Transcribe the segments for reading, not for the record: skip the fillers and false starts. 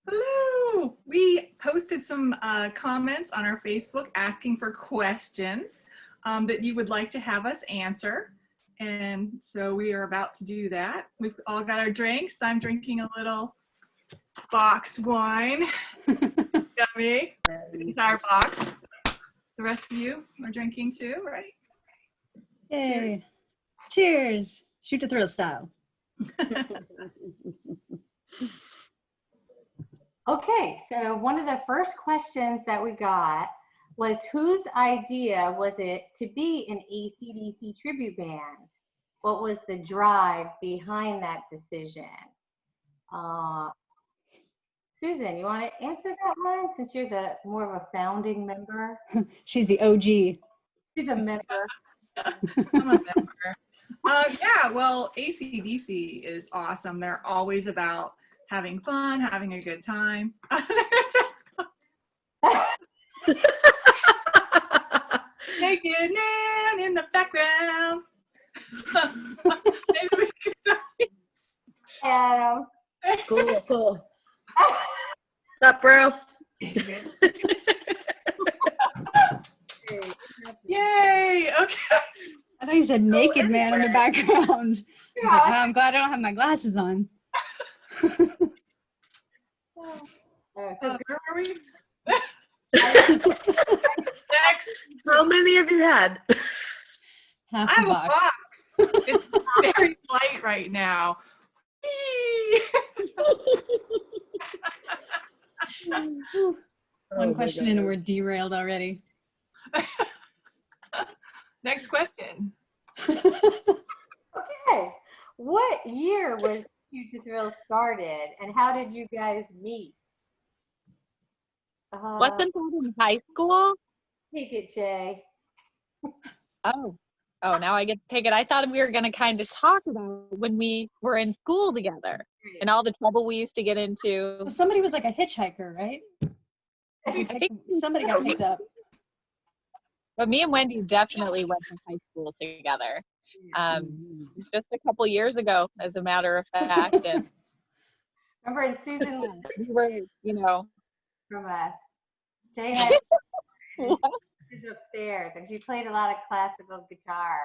Hello. We posted some comments on our Facebook asking for questions that you would like to have us answer. And so we are about to do that. We've all got our drinks. I'm drinking a little box wine. Yummy. The entire box. The rest of you are drinking too, right? Yay. Cheers. Shoot to thrill style. Okay, so one of the first questions that we got was, whose idea was it to be an AC/DC tribute band? What was the drive behind that decision? Susan, you want to answer that one since you're the more of a founding member? She's the OG. She's a member. I'm a member. Yeah, well, AC/DC is awesome. They're always about having fun, having a good time. Naked man in the background. Maybe we could. Adam. Cool. What's up, bro? Yay! Okay. I thought you said naked man in the background. I was like, oh, I'm glad I don't have my glasses on. So Where are we? next. How many have you had? Half I the have box. a box. It's very light right now. One question in and we're derailed already. Next question. Okay, what year was Shoot to Thrill started, and how did you guys meet? Wasn't that in high school? Take it, Jay. Oh, now I get to take it. I thought we were going to kind of talk about when we were in school together and all the trouble we used to get into. Well, somebody was like a hitchhiker, right? I think Somebody got picked up. But me and Wendy definitely went to high school together. Just a couple years ago, as a matter of fact. And Remember, and Susan we were, from us. Jay had she's upstairs, and she played a lot of classical guitar.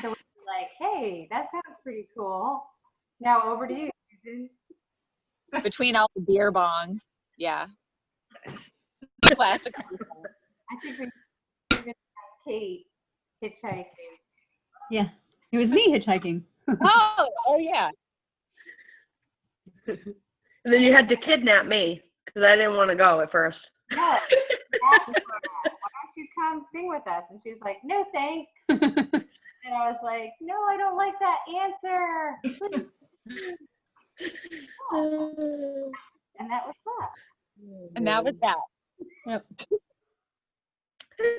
So we were like, hey, that sounds pretty cool. Now over to you, Susan. between all the beer bongs. Yeah. Classic. I think we Susan and Kate hitchhiking. Yeah, it was me hitchhiking. Oh yeah. And then you had to kidnap me because I didn't want to go at first. No, asked her, why don't you come sing with us? And she was like, no, thanks. And I was like, no, I don't like that answer. And that was that. And that was that. Yep.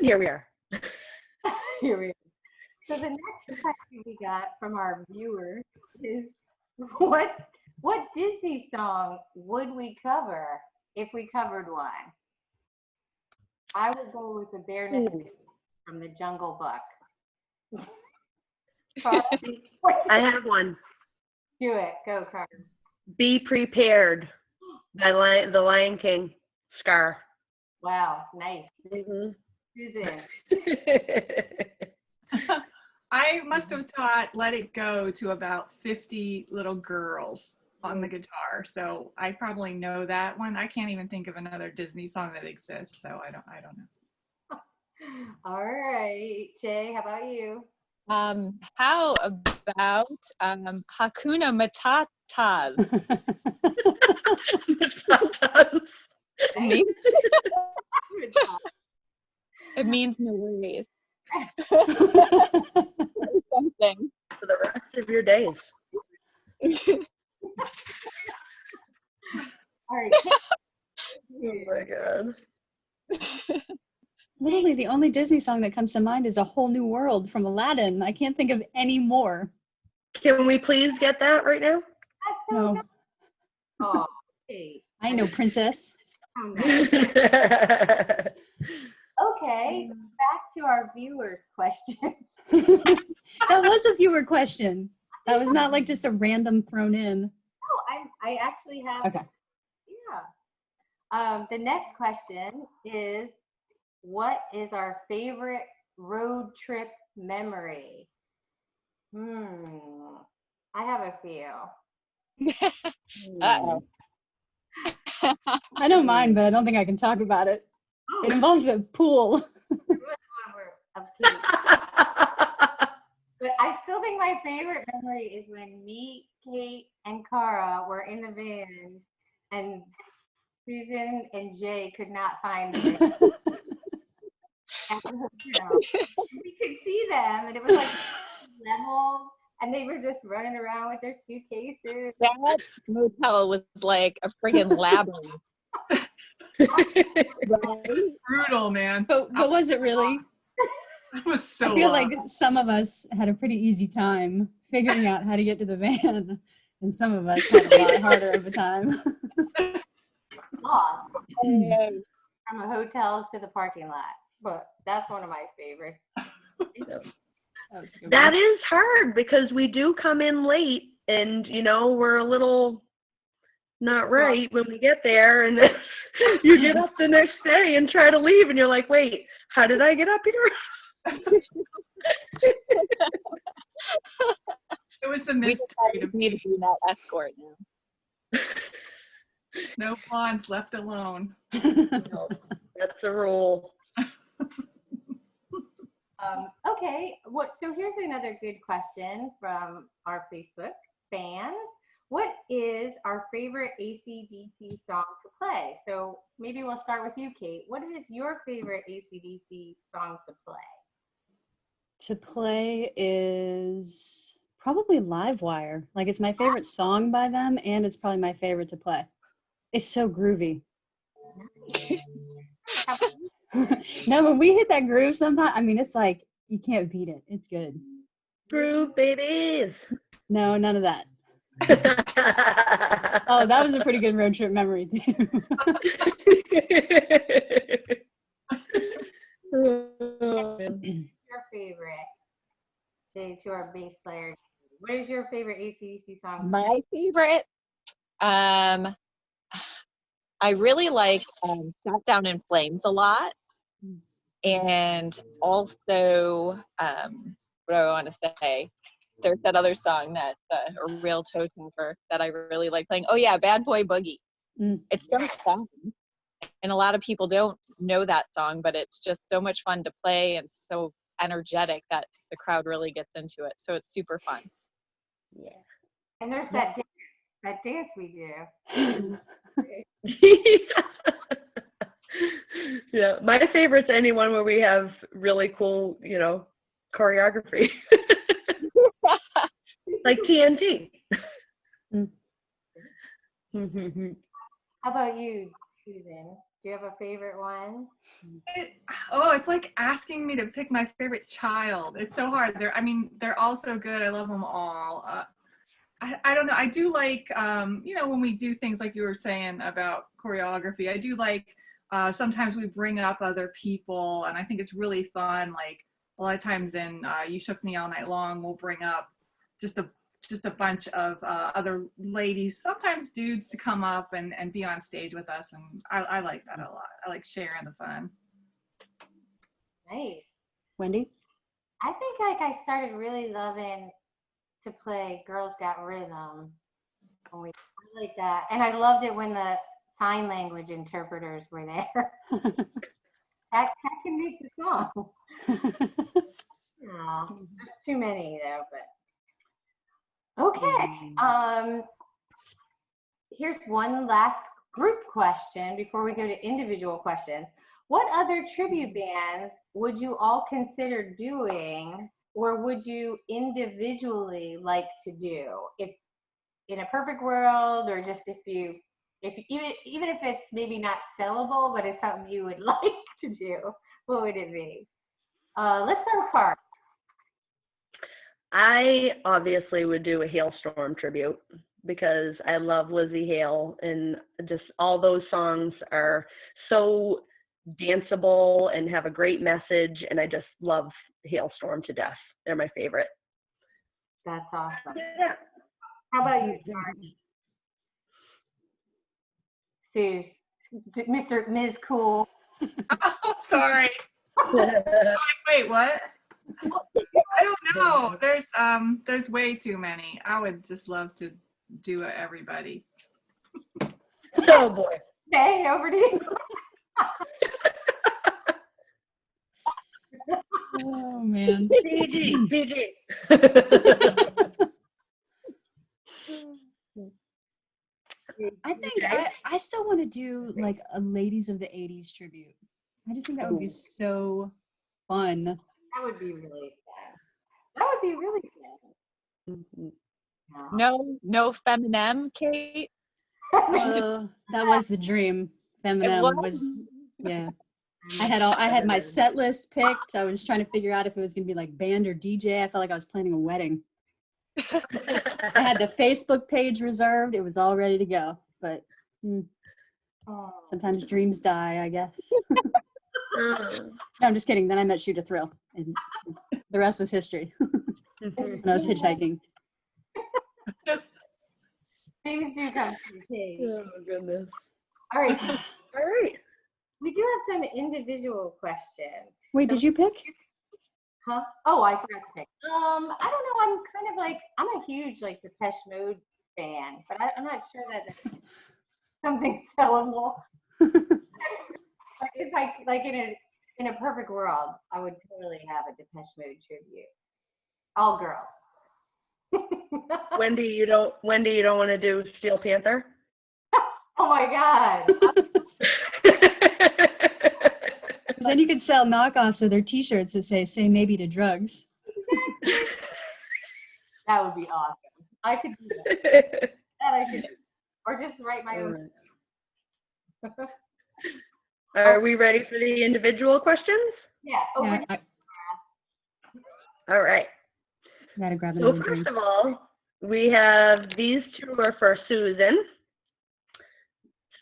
Here we are. Here we are. So the next question we got from our viewers is, what Disney song would we cover if we covered one? I would go with the Bare Necessities from the Jungle Book. I have one. Do it. Go, Carter. Be Prepared by The Lion King. Scar. Wow, nice. Mm-hmm. Susan. I must have taught Let It Go to about 50 little girls on the guitar. So I probably know that one. I can't even think of another Disney song that exists. So I don't know. All right. Jay, how about you? How about Hakuna Matata? It means no worries. Or something. For the rest of your days. All right. Oh my God. Literally, the only Disney song that comes to mind is A Whole New World from Aladdin. I can't think of any more. Can we please get that right now? That's so No. nice. Oh, hey. I know, princess. Oh, nice. Okay, back to our viewers' questions. That was a viewer question. That was not like just a random thrown in. Oh, I actually have. Okay. Yeah. The next question is, what is our favorite road trip memory? I have a few. Uh-oh. I know mine, but I don't think I can talk about it. Oh, It involves a pool. there was one where I'm kidding. But I still think my favorite memory is when me, Kate, and Cara were in the van, and Susan and Jay could not find the van at the hotel. And we could see them, and it was like level, and they were just running around with their suitcases. That motel was like a friggin' labyrinth. Right? Brutal, man. But was it really? It was so I feel long. like some of us had a pretty easy time figuring out how to get to the van, and some of us had a lot harder of a time. Lost Um, from the hotels to the parking lot. But that's one of my favorites. That was a good That one. is hard because we do come in late and, you know, we're a little not right when we get there. And then you get up the next day and try to leave and you're like, wait, how did I get up here? It was the we mystery. decided we need to do that escort now. No blondes left alone. No, that's a rule. Okay, so here's another good question from our Facebook fans. What is our favorite AC/DC song to play? So maybe we'll start with you, Kate. What is your favorite AC/DC song to play? To play is probably Livewire. Like, it's my favorite song by them, and it's probably my favorite to play. It's so groovy. No, when we hit that groove sometime, I mean, it's like, you can't beat it. It's good. Groove babies. No, none of that. Oh, that was a pretty good road trip memory, too. Oh, man. Your favorite? Say to our bass player. What is your favorite AC/DC song? My favorite, I really like Shut Down in Flames a lot. And also, what do I want to say? There's that other song that's a real toe tapper that I really like playing. Oh yeah, Bad Boy Boogie. Mm. It's so fun. And a lot of people don't know that song, but it's just so much fun to play and so energetic that the crowd really gets into it. So it's super fun. Yeah. And there's that dance we do. Yeah, my favorite's anyone where we have really cool, you know, choreography. Like TNT. Mm. How about you, Susan? Do you have a favorite one? It's like asking me to pick my favorite child. It's so hard. They're all so good. I love them all. I don't know. I do like, when we do things like you were saying about choreography, I do like, sometimes we bring up other people, and I think it's really fun. Like a lot of times in You Shook Me All Night Long, we'll bring up just a bunch of other ladies, sometimes dudes, to come up and be on stage with us. And I like that a lot. I like sharing the fun. Nice. Wendy? I think I started really loving to play Girls Got Rhythm. I like that. And I loved it when the sign language interpreters were there. that can make the song. Oh, there's too many though, but okay. Here's one last group question before we go to individual questions. What other tribute bands would you all consider doing, or would you individually like to do? If in a perfect world, or just even if it's maybe not sellable, but it's something you would like to do, what would it be? Let's start with Cara. I obviously would do a Hailstorm tribute because I love Lizzie Hale, and just all those songs are so danceable and have a great message, and I just love Hailstorm to death. They're my favorite. That's awesome. Yeah. How about you, Cara? Ms. Cool. Oh, sorry. Wait, what? I don't know. There's way too many. I would just love to do everybody. Oh boy. Okay, over to you. Oh man. PG. I think I still want to do like a Ladies of the 80s tribute. I just think that would be so fun. That would be really fun. That would be really fun. Mhm. No Feminem, Kate. That was the dream. Feminem was, yeah. I had my set list picked. I was trying to figure out if it was gonna be like band or DJ. I felt like I was planning a wedding. I had the Facebook page reserved. It was all ready to go. But sometimes dreams die, I guess. No, I'm just kidding. Then I met Shoot a Thrill, and the rest was history. When I was hitchhiking. Things do come to Kate. Oh goodness. All right. All right. We do have some individual questions. Wait, did you pick? Huh? Oh, I forgot to pick. I don't know. I'm kind of like, I'm a huge like Depeche Mode fan, but I'm not sure that that's something sellable. Like if I like in a perfect world, I would totally have a Depeche Mode tribute. All girls. Wendy, you don't want to do Steel Panther? Oh my God. Because then you could sell knockoffs of their T-shirts that say maybe to drugs. That would be awesome. I could do that. That I could do. Or just write my own. Are we ready for the individual questions? Yeah. Over Yeah, to I All right. gotta grab So another first drink. of all, we have these two are for Susan.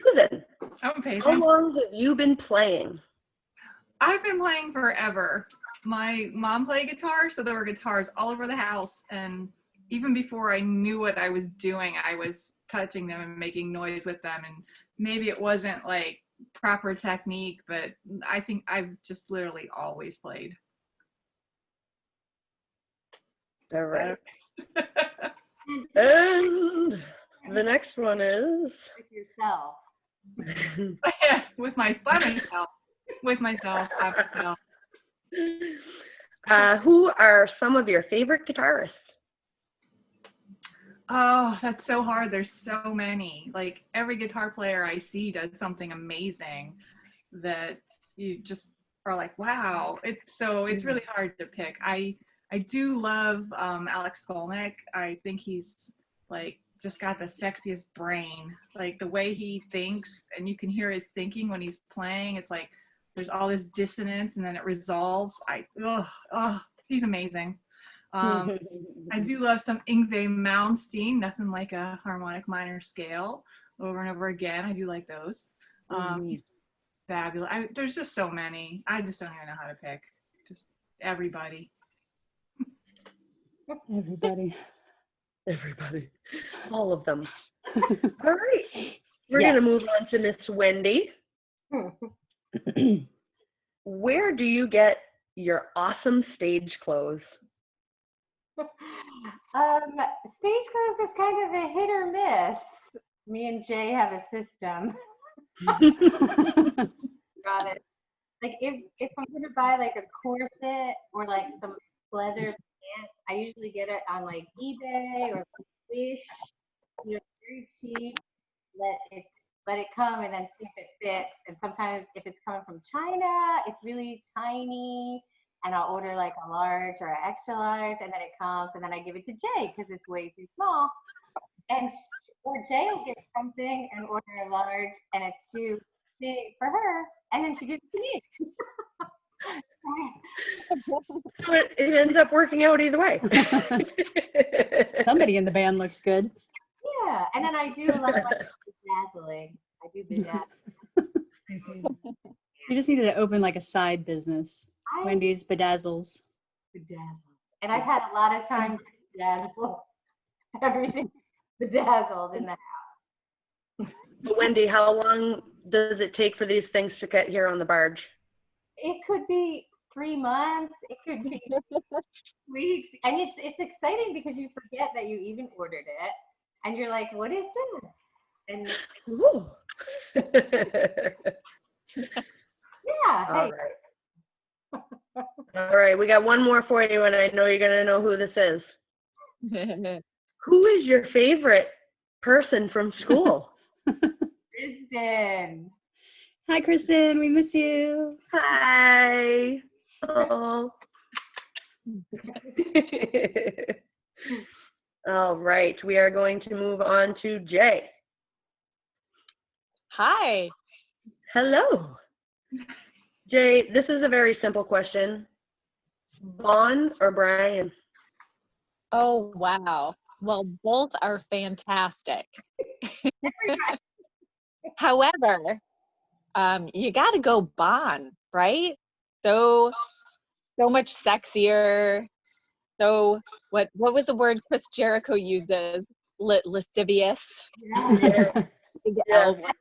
Susan, Okay, how thanks. long have you been playing? I've been playing forever. My mom played guitar, so there were guitars all over the house. And even before I knew what I was doing, I was touching them and making noise with them. And maybe it wasn't like proper technique, but I think I've just literally always played. All right. And the next one is with yourself. With myself, by myself. Who are some of your favorite guitarists? Oh, that's so hard. There's so many. Like every guitar player I see does something amazing that you just are like, wow. It's really hard to pick. I do love Alex Skolnick. I think he's like just got the sexiest brain. Like the way he thinks, and you can hear his thinking when he's playing. It's like there's all this dissonance, and then it resolves. He's amazing. I do love some Yngwie Malmsteen, nothing like a harmonic minor scale, over and over again. I do like those. He's fabulous. There's just so many. I just don't even know how to pick. Just everybody. Everybody. All of them. All right. We're Yes. going to move on to Miss Wendy. Where do you get your awesome stage clothes? Stage clothes is kind of a hit or miss. Me and Jay have a system. Got it. Like if I'm gonna buy like a corset or like some leather pants, I usually get it on like eBay or Wish. You know, very cheap. Let it come and then see if it fits. And sometimes if it's coming from China, it's really tiny. And I'll order like a large or an extra large, and then it comes, and then I give it to Jay because it's way too small. And or Jay will get something and order a large, and it's too big for her, and then she gives it to me. So it ends up working out either way. Somebody in the band looks good. Yeah, and then I do a lot of like bedazzling. I do bedazzling. You just needed to open like a side business. Wendy's Bedazzles. Bedazzles. And I've had a lot of time to bedazzle everything bedazzled in the house. But Wendy, how long does it take for these things to get here on the barge? It could be 3 months. It could be weeks. And it's exciting because you forget that you even ordered it. And you're like, what is this? And Ooh. yeah, All hey, right. All right, we got one more for you, and I know you're going to know who this is. Who is your favorite person from school? Kristen. Hi, Kristen. We miss you. Hi. Oh. All right, we are going to move on to Jay. Hi. Hello. Jay, this is a very simple question. Vaughn or Brian? Oh, wow. Well, both are fantastic. However, you got to go Bon, right? So much sexier. So what was the word Chris Jericho uses? Lascivious. Yeah. Big Yeah. L word.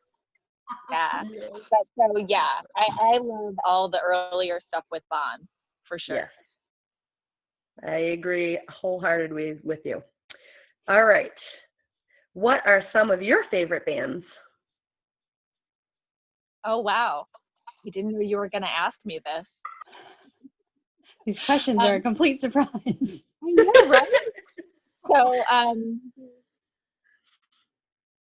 Yeah. But so yeah, I love all the earlier stuff with Bon for sure. Yes. I agree wholeheartedly with you. All right. What are some of your favorite bands? Oh wow. I didn't know you were gonna ask me this. These questions are a complete surprise. I know, right? So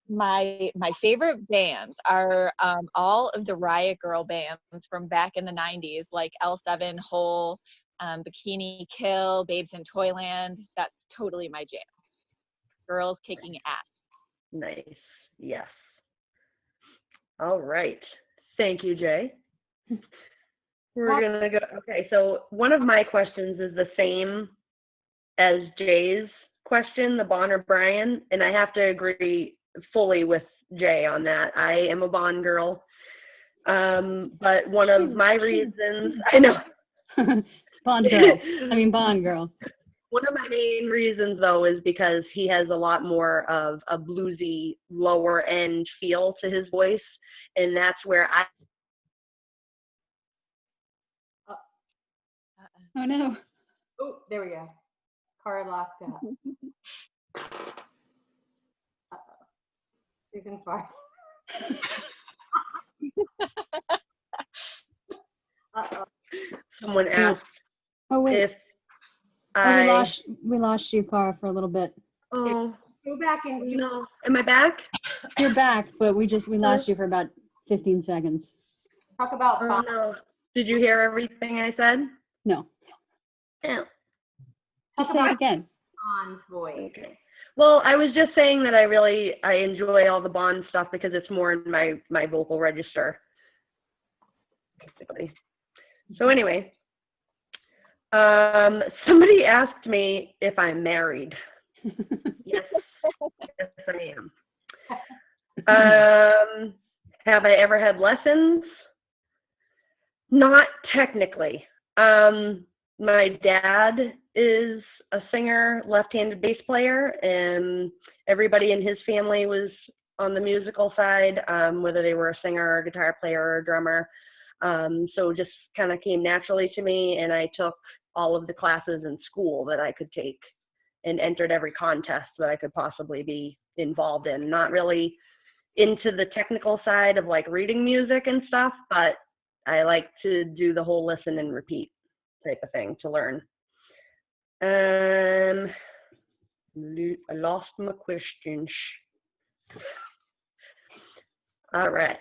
my favorite bands are all of the Riot Girl bands from back in the 90s, like L7, Hole, Bikini Kill, Babes in Toyland. That's totally my jam. Girls kicking ass. Nice. Yes. All right. Thank you, Jay. We're going to go. Okay, so one of my questions is the same as Jay's question, the Bon or Brian, and I have to agree fully with Jay on that. I am a Bon girl. But one of my reasons, I know. Bond girl. I mean, Bond girl. One of my main reasons, though, is because he has a lot more of a bluesy, lower end feel to his voice, and that's where I. Oh no. Oh, there we go. Car locked up. Uh-oh. Susan Farr. Uh-oh. Someone asked Oh wait. if Oh, we I. lost you, Cara, for a little bit. Oh Go back and do. no! Am I back? You're back, but we lost you for about 15 seconds. Talk about Oh Bon. no! Did you hear everything I said? No. Yeah. Just say it again. Bon's voice. Okay. Well, I was just saying that I enjoy all the Bond stuff because it's more in my vocal register, basically. So anyway, somebody asked me if I'm married. Yes, yes I am. Have I ever had lessons? Not technically. My dad is a singer, left-handed bass player, and everybody in his family was on the musical side, whether they were a singer or a guitar player or a drummer. So it just kind of came naturally to me, and I took all of the classes in school that I could take and entered every contest that I could possibly be involved in. Not really into the technical side of like reading music and stuff, but I like to do the whole listen and repeat type of thing to learn. I lost my questions. All right.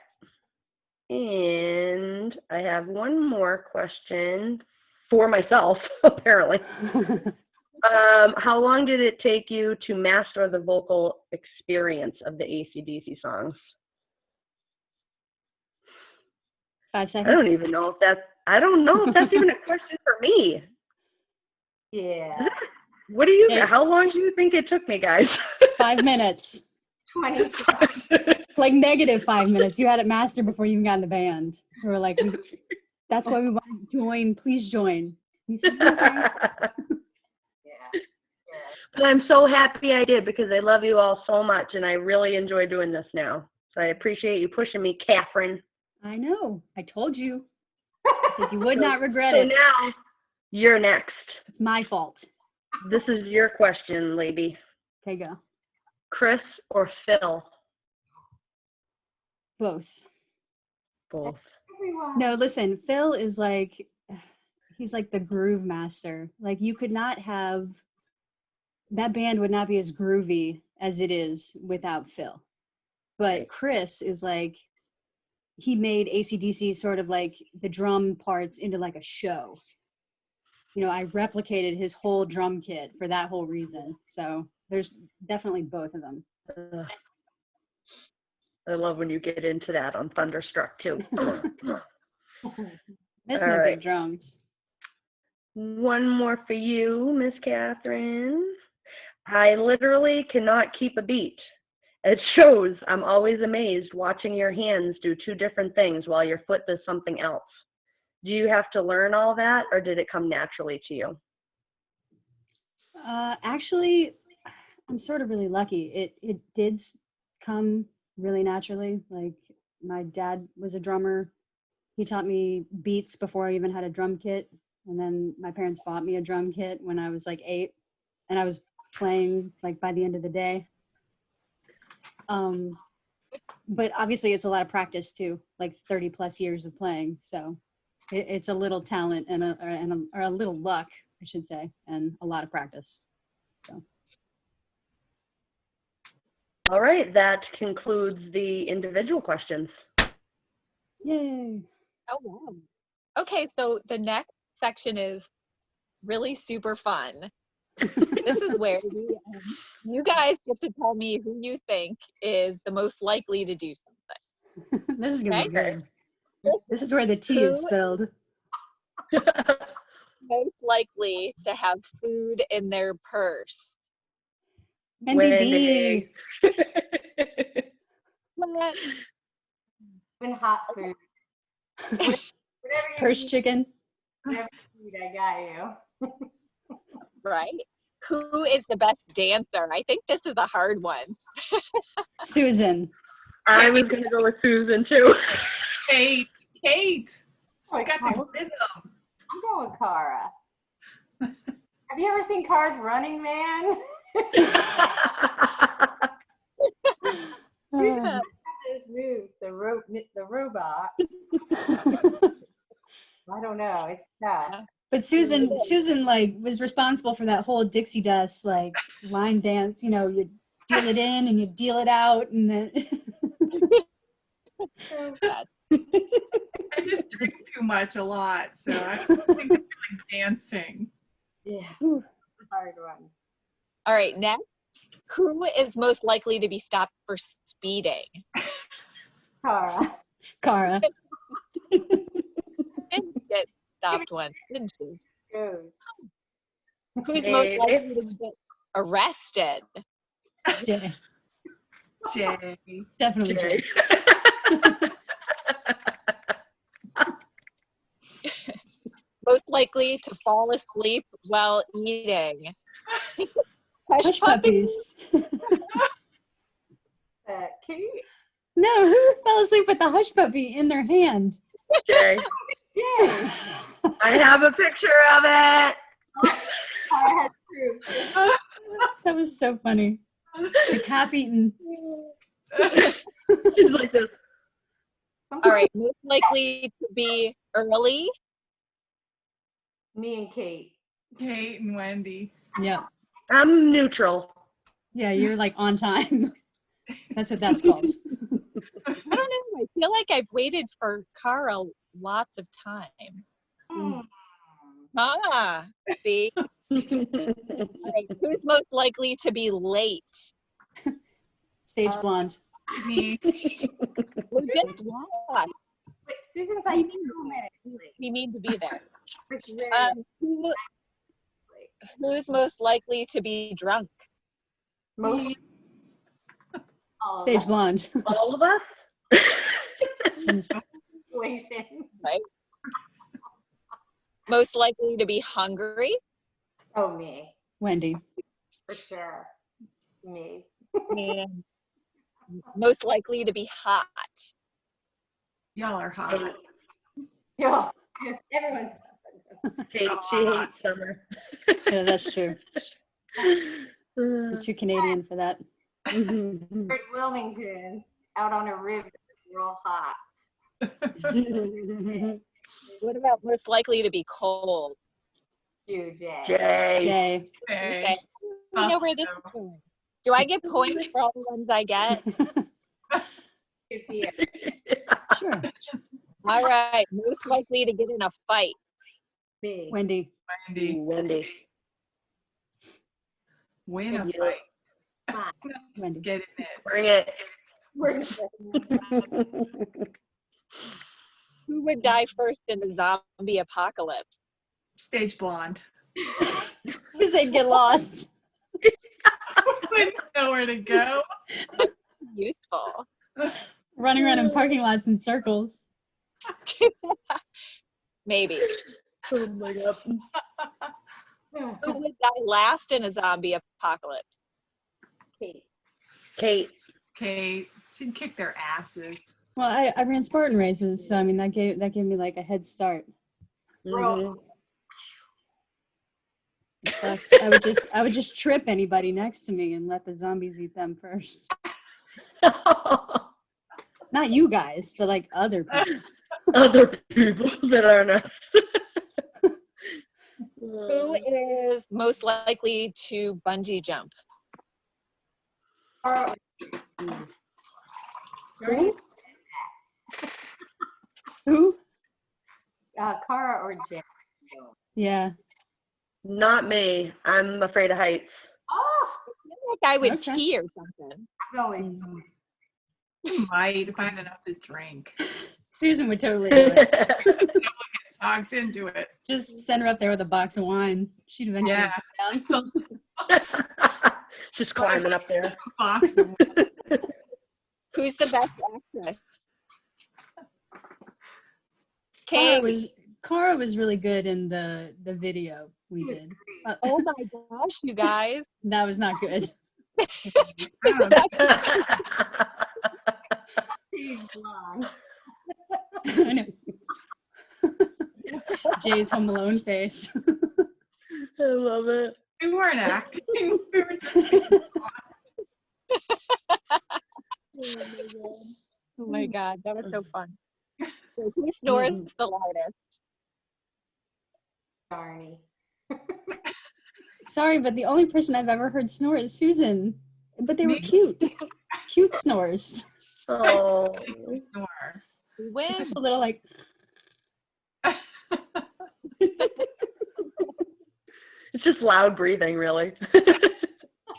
And I have one more question for myself, apparently. How long did it take you to master the vocal experience of the AC/DC songs? 5 I seconds. don't even know if that's even a question for me. Yeah. What do you? Yeah. How long do you think it took me, guys? 5 minutes. 20. Like negative 5 minutes. You had it mastered before you even got in the band. We were like, that's why we want to join. Please join. You said, no, thanks. Yeah. But I'm so happy I did because I love you all so much and I really enjoy doing this now. So I appreciate you pushing me, Catherine. I know. I told you. I said you would not regret So it. now you're next. It's my fault. This is your question, lady. Okay, go. Chris or Phil? Both. Both. Everyone. No, listen, Phil is like, he's like the groove master. Like you could not have, that band would not be as groovy as it is without Phil. But Right. Chris is like, he made AC/DC sort of like the drum parts into like a show. You know, I replicated his whole drum kit for that whole reason. So there's definitely both of them. I love when you get into that on Thunderstruck too. Miss All my right. big drums. One more for you, Miss Catherine. I literally cannot keep a beat. It shows. I'm always amazed watching your hands do two different things while your foot does something else. Do you have to learn all that, or did it come naturally to you? Actually, I'm sort of really lucky. It did come really naturally. Like my dad was a drummer. He taught me beats before I even had a drum kit. And then my parents bought me a drum kit when I was like 8, and I was playing like by the end of the day. But obviously it's a lot of practice too, like 30 plus years of playing. So it's a little talent and or a little luck, I should say, and a lot of practice. So. All right, that concludes the individual questions. Yay. Oh, wow. Okay, so the next section is really super fun. This is where you guys get to tell me who you think is the most likely to do something. This is gonna be Okay. good. This is where the tea is Who- spilled. Most likely to have food in their purse. Wendy B. What? Even hot food. Whatever you Purse need, chicken. whatever you need, I got you. Right? Who is the best dancer? I think this is a hard one. Susan. I was going to go with Susan too. Kate. She's Like, got the oh. rhythm. I'm going with Cara. Have you ever seen Cars Running Man? Who's Uh, those moves? The robot. I don't know. It's tough. but Susan like was responsible for that whole Dixie Dust like line dance. You know, you deal it in and you deal it out, and then So bad. I just drink too much a lot, so I don't think I'm like dancing. Yeah. Ooh. Hard one. All right, next. Who is most likely to be stopped for speeding? Cara. Cara. Didn't get stopped once, didn't she? Goes. Who's most Maybe. likely to get arrested? Jay. Jay. Definitely Jay. Most likely to fall asleep while eating? Hush puppies. Kate. No, who fell asleep with the hush puppy in their hand? Jay. Jay. I have a picture of it. Cara has proof. That was so funny. Like half eaten. She's like this. All right, most likely to be early? Me and Kate. Kate and Wendy. Yeah. I'm neutral. Yeah, you're like on time. That's what that's called. I don't know. I feel like I've waited for Cara lots of time. Mm. Ah, see? All right, who's most likely to be late? Stage blonde. Me. We're just lost. Wait, Susan's like 2 minutes late. We need to be there. Like, literally Who's most likely to be drunk? most all of Stage that blonde. All of us? situation. Right? Most likely to be hungry? Oh, me. Wendy. For sure. Me. And most likely to be hot. Y'all are hot. Yeah, everyone's Kate, she hates summer. Yeah, that's true. I'm too Canadian for that. Mhm. We're in Wilmington, out on a river, real hot. What about most likely to be cold? You, Jay. Jay. Jay. Okay. I know where this is going. Do I get points for all the ones I get? Good for you. Sure. All right. Most likely to get in a fight. Me. Wendy. Wendy. Wendy. Win a Yeah. fight. Come on. Wendy. Get in it. Bring it. We're Who would die first in a zombie apocalypse? Stage blonde. Because they'd get lost. Wouldn't know where to go. Useful. Running around in parking lots in circles. Maybe. Oh my god. Who would die last in a zombie apocalypse? Kate. Kate. Kate. She'd kick their asses. Well, I ran Spartan races, so I mean that gave me like a head start. Mhm. Plus, I would just trip anybody next to me and let the zombies eat them first. Not you guys, but like other people. Other people that aren't us. Who is most likely to bungee jump? Or, Who? Who? Cara or Jay? Yeah. Not me. I'm afraid of heights. Oh, I feel like I would Okay. ski or something. I'm going. You might find enough to drink. Susan would totally do it. Get talked into it. Just send her up there with a box of wine. She'd eventually Yeah. come down. So, Just climbing up there. box of Who's the best actress? Cara Kate. was really good in the video we did. Oh my gosh, you guys. That was not good. oh, She's blonde. I know. Jay's Home Alone face. I love it. we weren't acting. We were just Oh my god, that was so fun. So who snores the loudest? Darny. Sorry, but the only person I've ever heard snore is Susan. But they were Me? cute. Cute snores. Oh. snore. Who wins? Just a little like, It's just loud breathing, really.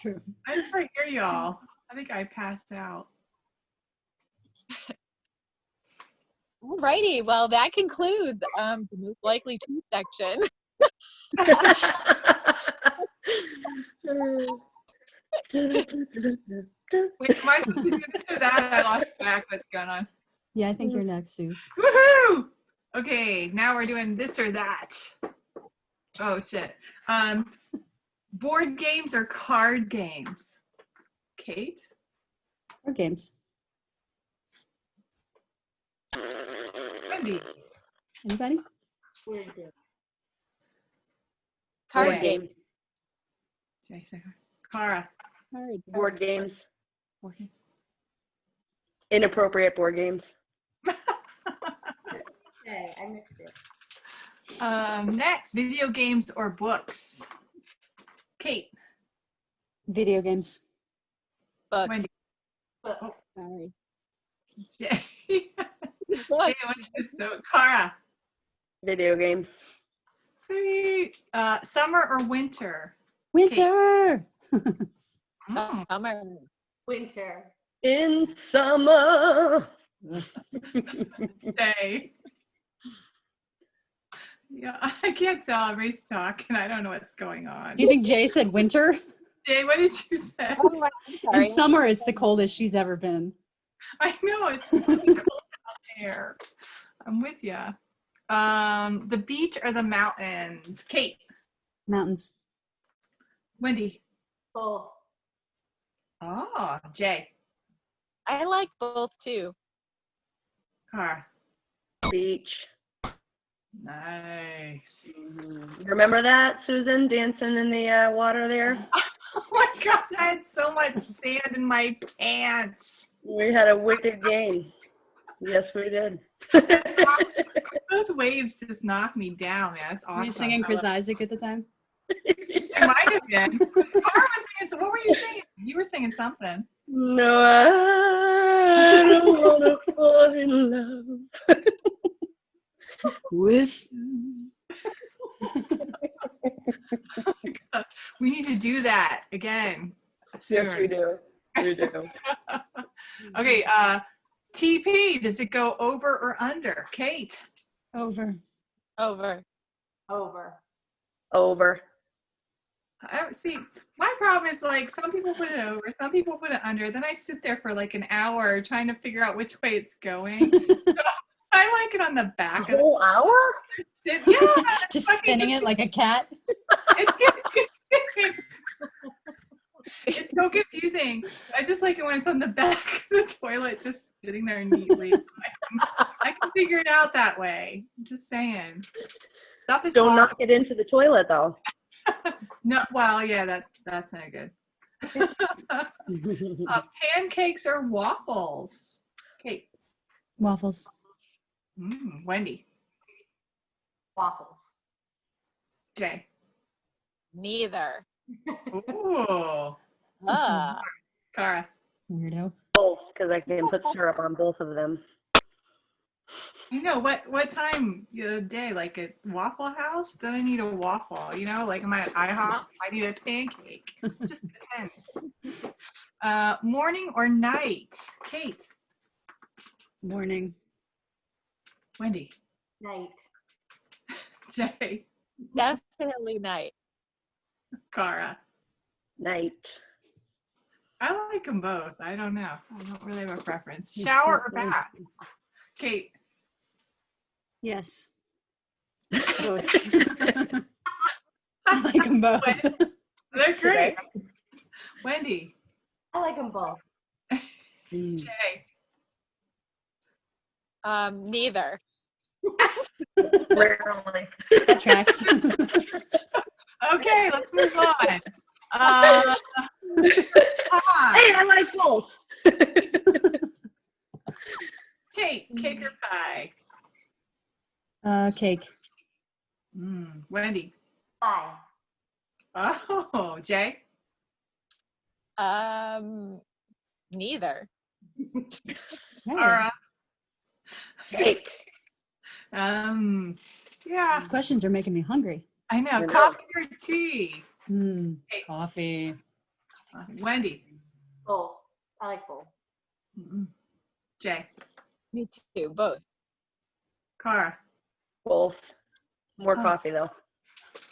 true. I never hear y'all. I think I passed out. Alrighty, well that concludes the most likely to section. Wait, am I supposed to do this or that? I lost track. What's going on? Yeah, I think you're next, Suze. Woohoo! Okay, now we're doing this or that. Oh shit. Board games or card games? Kate? Or games. Wendy? Anybody? We're good. Card Board game. Jason? Cara? Board games. Board games. Inappropriate board games. Okay, I missed it. Next, video games or books? Kate? Video games. Book. Wendy? Books. Sorry. Jay? Book. So, Cara? Video games. Sweet. Summer or winter? Winter. Mm. Summer. Winter. In summer. Jay. Yeah, I can't tell. Everybody's talking. I don't know what's going on. Do you think Jay said winter? Jay, what did you say? Oh, I'm In sorry. summer, it's the coldest she's ever been. I know it's really cold out there. I'm with you. The beach or the mountains? Kate, Mountains. Wendy. Both. Oh, Jay. I like both too. Cara. Beach. Nice. You remember that, Susan, dancing in the water there? Oh my God, I had so much sand in my pants. We had a wicked game. Yes, we did. Those waves just knocked me down, man. That's awesome. Were you singing Chris Isaac at the time? I might have been. Cara was singing, so what were you singing? You were singing something. No, I don't want to fall in love with you. We need to do that again soon. Yes, we do. We do. Okay, TP, does it go over or under? Kate? Over. Over. Over. Over. See, my problem is like some people put it over, some people put it under. Then I sit there for like an hour trying to figure out which way it's going. I like it on the back A of whole hour? the yeah, Just spinning it like a cat. It's so confusing. I just like it when it's on the back of the toilet, just sitting there neatly. I can figure it out that way. I'm just saying. Stuff is Don't hard. knock it into the toilet, though. No, well, yeah, that's not good. Pancakes or waffles? Kate. Waffles. Wendy. Waffles. Jay. Neither. Ooh. Cara. Weirdo. Both, because I can put syrup on both of them. You know what time of the day? Like at Waffle House, then I need a waffle. You know, like am I at IHOP? I need a pancake. It just depends. Morning or night? Kate. Morning. Wendy. Night. Jay. Definitely night. Cara. Night. I like them both. I don't know. I don't really have a preference. Shower or bath? Kate. Yes. Both. I like them both. They're great. Wendy. I like them both. Jay. Neither. Rarely. That tracks. Okay, let's move on. Hey, Pie. I like both. Cake or pie? Cake. Wendy. Pie. Oh, Jay. Neither. Cara. Cake. Yeah. These questions are making me hungry. I know. know. Coffee or tea? Coffee. Wendy. Both. I like both. Jay. Me too. Both. Cara. Both. More Oh. coffee, though.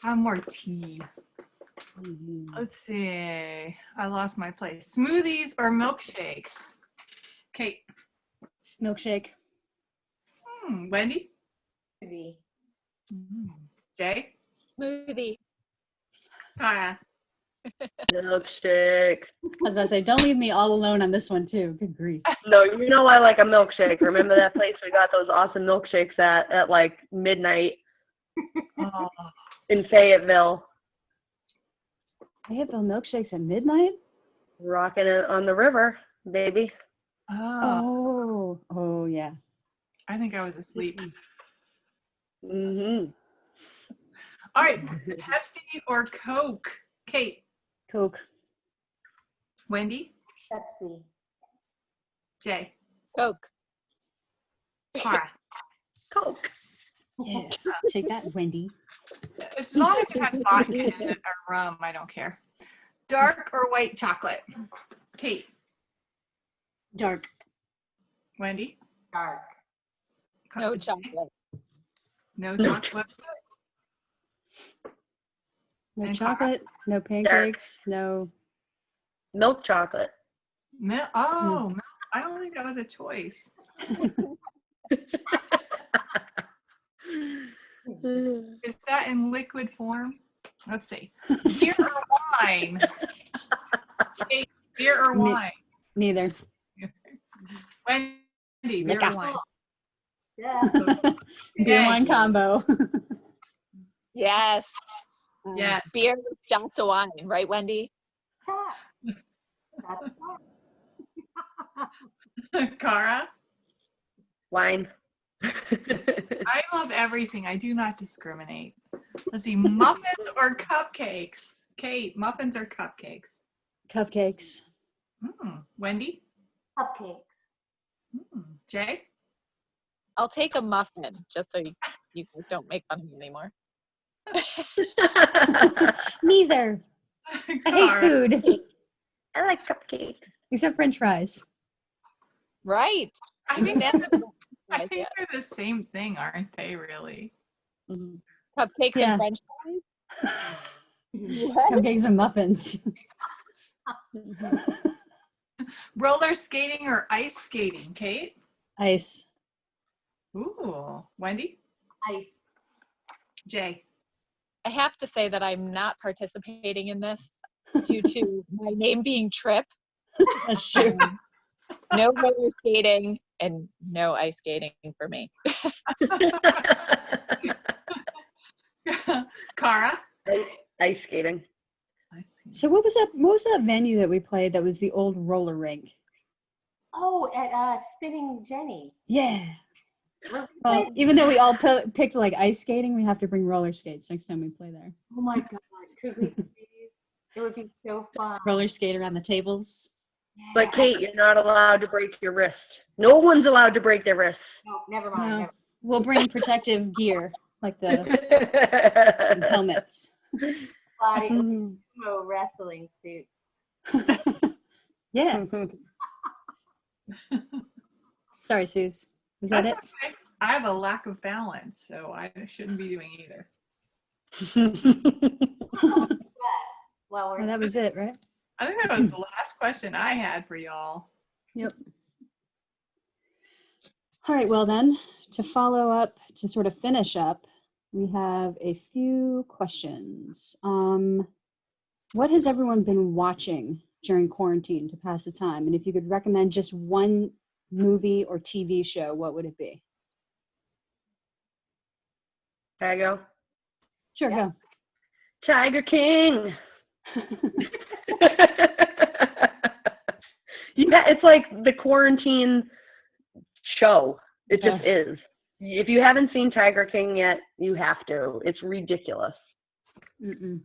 I'm more tea. Let's see. I lost my place. Smoothies or milkshakes? Kate. Milkshake. Wendy. Maybe. Jay. Smoothie. Cara. Milkshake. I was about to say, don't leave me all alone on this one too. Good grief. No, you know I like a milkshake. Remember that place we got those awesome milkshakes at like midnight Oh. in Fayetteville? Fayetteville milkshakes at midnight? Rocking it on the river, baby. Oh, yeah. I think I was asleep. Mm-hmm. All right. Pepsi or Coke? Kate. Coke. Wendy. Pepsi. Jay. Coke. Cara. Coke. Yes. Take that, Wendy. As long as it has vodka in it or rum, I don't care. Dark or white chocolate? Kate. Dark. Wendy. Dark. No chocolate. No chocolate. No And chocolate. No pancakes. No. Milk chocolate. Milk. I don't think that was a choice. Is that in liquid form? Let's see. Beer or wine? Kate, beer or wine? Neither. Wendy, beer Liquor. or wine? Yeah. Beer Yay. wine combo. Yes. Yes. Beer with shots of wine, right, Wendy? That's Cara? Wine. I love everything. I do not discriminate. Let's see, muffins or cupcakes? Kate, muffins or cupcakes? Cupcakes. Wendy? cupcakes. Jay? I'll take a muffin just so you guys don't make fun of me anymore. Neither. I hate Cara? food. I like cupcakes. Except French fries. Right. I think Never they're, I like think it. they're the same thing, aren't they, really? Cupcakes Yeah. and French fries. What? Cupcakes and muffins. Roller skating or ice skating, Kate? Ice. Ooh. Wendy? Ice. Jay? I have to say that I'm not participating in this due to my name being Trip. That's true. No roller skating and no ice skating for me. Cara? Ice skating. So what was that venue that we played that was the old roller rink? Oh, at Spinning Jenny. Yeah. Where we Well, played- even though we all picked like ice skating, we have to bring roller skates next time we play there. Oh my God, could we please? It would be so fun. Roller skate around the tables. But Kate, you're not allowed to break your wrist. No one's allowed to break their wrist. No, never mind. No. Never. We'll bring protective gear, like the helmets. Body sumo wrestling suits. Yeah. Sorry, Suze. Was that it? That's okay. I have a lack of balance, so I shouldn't be doing either. Well, Oh, that was it, right? I think that was the last question I had for y'all. Yep. All right, well then, to follow up, to sort of finish up, we have a few questions. What has everyone been watching during quarantine to pass the time? And if you could recommend just one movie or TV show, what would it be? Can I go? Sure, Yeah. go. Tiger King. Yeah, it's like the quarantine show. It just is. If you haven't seen Tiger King yet, you have to. It's ridiculous. Mm-mm.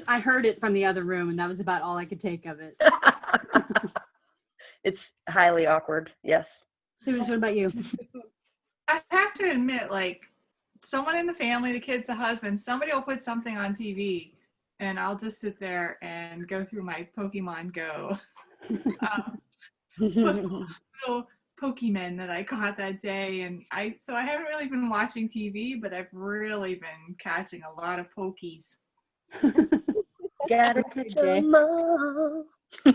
I heard it from the other room, and that was about all I could take of it. It's highly awkward, yes. Suze, what about you? I have to admit, like, someone in the family, the kids, the husband, somebody will put something on TV, and I'll just sit there and go through my Pokemon Go. Little Pokemon that I caught that day, and so I haven't really been watching TV, but I've really been catching a lot of Pokies. Gotta catch 'em all. So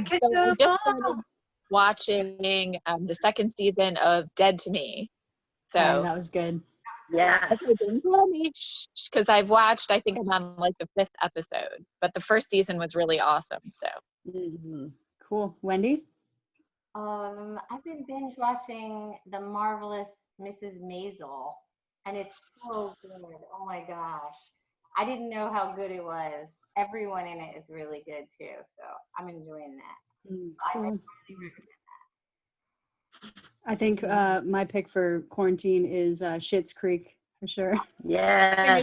catch I 'em just all. started watching the second season of Dead to Me. So Oh, that was good. Yeah. okay, don't tell me because I've watched. I think I'm on like the 5th episode, but the first season was really awesome. So Mhm. Cool. Wendy? I've been binge watching The Marvelous Mrs. Maisel, and it's so good. Oh my gosh. I didn't know how good it was. Everyone in it is really good too, so I'm enjoying that. I Cool. really recommend I think my pick for quarantine is Schitt's Creek for sure. Yeah.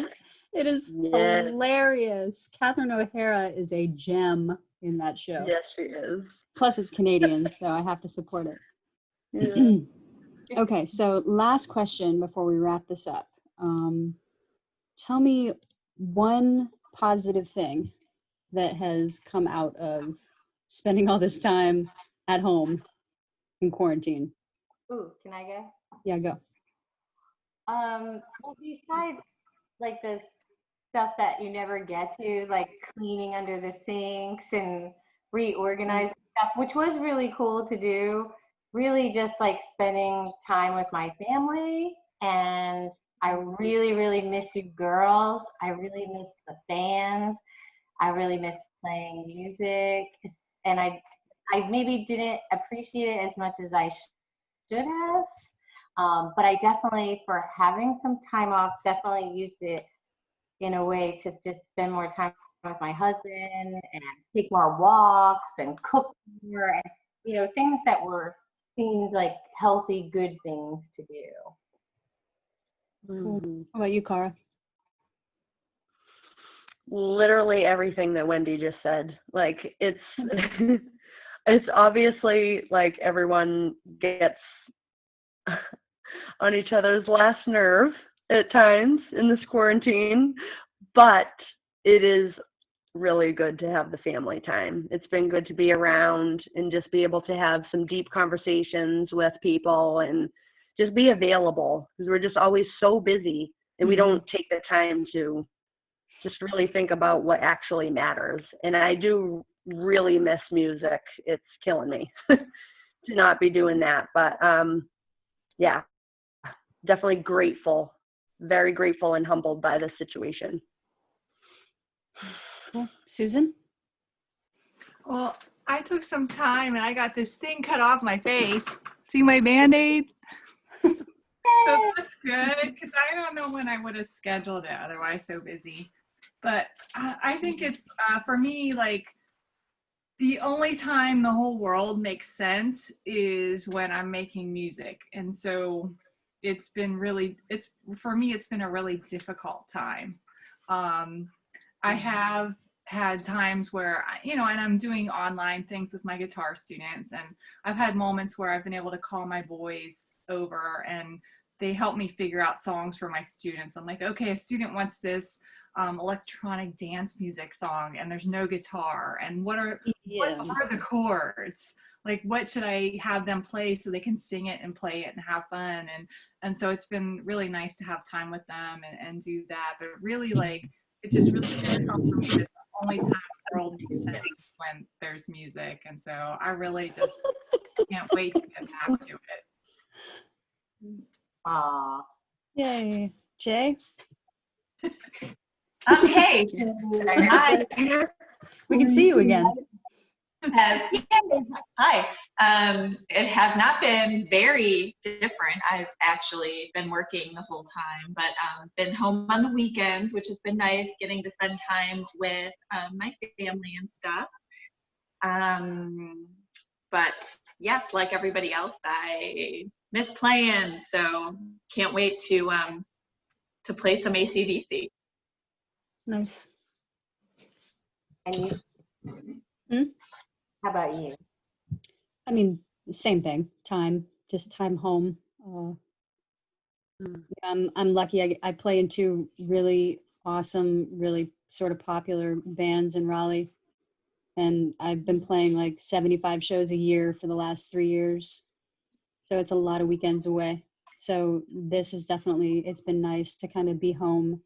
It is Yes. hilarious. Catherine O'Hara is a gem in that show. Yes, she is. Plus, it's Canadian, so I have to support it. Yeah. Okay, so last question before we wrap this up. Tell me one positive thing that has come out of spending all this time at home in quarantine. Ooh, can I go? Yeah, go. Well, besides like the stuff that you never get to, like cleaning under the sinks and reorganizing stuff, which was really cool to do. Really just like spending time with my family. And I really, really miss you girls. I really miss the fans. I really miss playing music. And I I maybe didn't appreciate it as much as I should have. But I definitely, for having some time off, definitely used it in a way to just spend more time with my husband and take more walks and cook more, and things that were seemed like healthy, good things to do. Cool. Mhm. How about you, Cara? Literally everything that Wendy just said. Like it's it's obviously like everyone gets on each other's last nerve at times in this quarantine, but it is really good to have the family time. It's been good to be around and just be able to have some deep conversations with people and just be available, because we're just always so busy and we don't take the time to just really think about what actually matters. And I do really miss music. It's killing me to not be doing that. But yeah, definitely grateful, very grateful and humbled by this situation. Cool. Susan? Well, I took some time and I got this thing cut off my face. See my Band-Aid? So that's good, because I don't know when I would have scheduled it, otherwise so busy. But I think it's, for me, like, the only time the whole world makes sense is when I'm making music. And so it's been really, for me, it's been a really difficult time. I have had times where, and I'm doing online things with my guitar students, and I've had moments where I've been able to call my boys over and they help me figure out songs for my students. I'm like, okay, a student wants this electronic dance music song and there's no guitar, and what are the chords, like what should I have them play so they can sing it and play it and have fun. And so it's been really nice to have time with them and do that. But really, like, it's just really difficult for me. The only time the world makes sense is when there's music, and so I really just can't wait to get back to it. Aw. Yay. Jay? Hey, hi. We can see you again. Yeah, hi. It has not been very different. I've actually been working the whole time, but been home on the weekends, which has been nice, getting to spend time with my family and stuff. But yes, like everybody else, I miss playing, so can't wait to play some AC/DC. Nice. And you? How about you? I mean, same thing. Just time home. I'm lucky. I play in two really awesome, really sort of popular bands in Raleigh, and I've been playing like 75 shows a year for the last 3 years. So it's a lot of weekends away. So this is definitely, it's been nice to kind of be home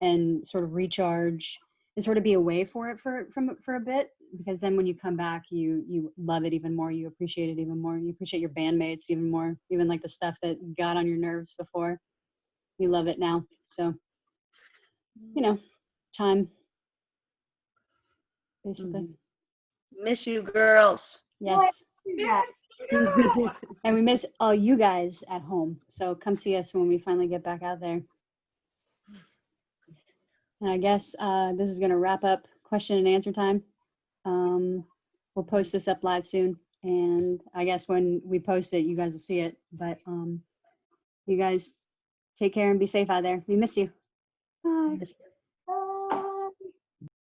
and sort of recharge and sort of be away for a bit, because then when you come back, you love it even more. You appreciate it even more. You appreciate your bandmates even more, even like the stuff that got on your nerves before. You love it now. So, time, basically. Miss you, girls. Yes. Yeah. And we miss all you guys at home. So come see us when we finally get back out there. And I guess this is going to wrap up question and answer time. We'll post this up live soon. And I guess when we post it, you guys will see it. But you guys take care and be safe out there. We miss you. Bye.